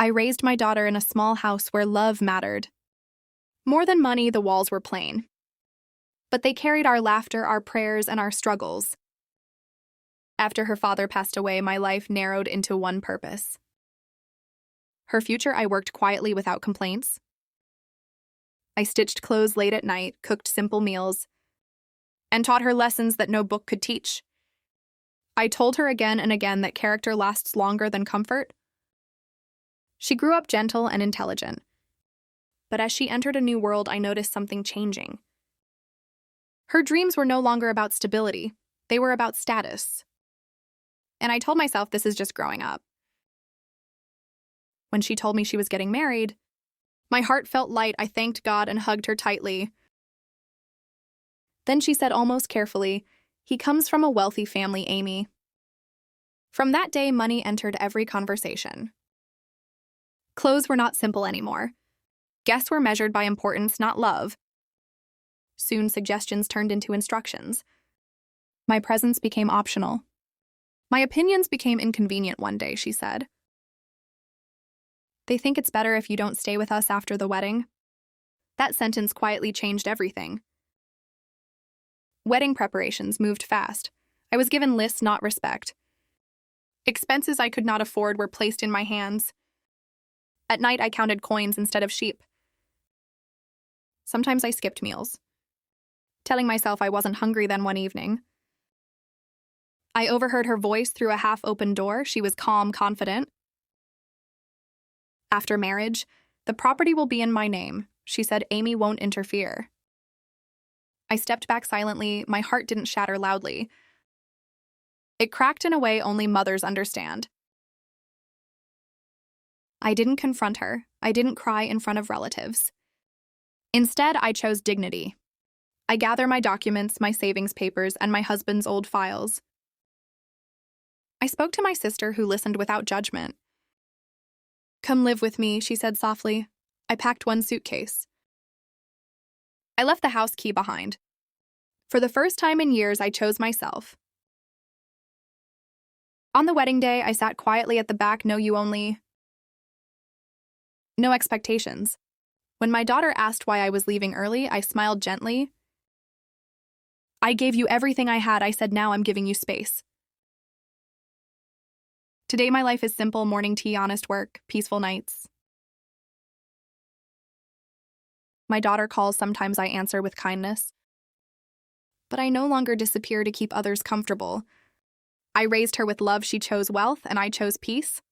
I raised my daughter in a small house where love mattered. More than money, the walls were plain. But they carried our laughter, our prayers, and our struggles. After her father passed away, my life narrowed into one purpose. Her future, I worked quietly without complaints. I stitched clothes late at night, cooked simple meals, and taught her lessons that no book could teach. I told her again and again that character lasts longer than comfort. She grew up gentle and intelligent. But as she entered a new world, I noticed something changing. Her dreams were no longer about stability. They were about status. And I told myself this is just growing up. When she told me she was getting married, my heart felt light. I thanked God and hugged her tightly. Then she said almost carefully, "He comes from a wealthy family, Amy." From that day, money entered every conversation. Clothes were not simple anymore. Guests were measured by importance, not love. Soon, suggestions turned into instructions. My presence became optional. My opinions became inconvenient one day, she said. "They think it's better if you don't stay with us after the wedding." That sentence quietly changed everything. Wedding preparations moved fast. I was given lists, not respect. Expenses I could not afford were placed in my hands. At night, I counted coins instead of sheep. Sometimes I skipped meals, telling myself I wasn't hungry then one evening. I overheard her voice through a half-open door. She was calm, confident. "After marriage, the property will be in my name," she said. "Amy won't interfere." I stepped back silently. My heart didn't shatter loudly. It cracked in a way only mothers understand. I didn't confront her. I didn't cry in front of relatives. Instead, I chose dignity. I gathered my documents, my savings papers, and my husband's old files. I spoke to my sister, who listened without judgment. "Come live with me," she said softly. I packed one suitcase. I left the house key behind. For the first time in years, I chose myself. On the wedding day, I sat quietly at the back, no expectations. When my daughter asked why I was leaving early, I smiled gently. "I gave you everything I had," I said. "Now I'm giving you space." Today, my life is simple: morning tea, honest work, peaceful nights. My daughter calls. Sometimes I answer with kindness. But I no longer disappear to keep others comfortable. I raised her with love. She chose wealth, and I chose peace.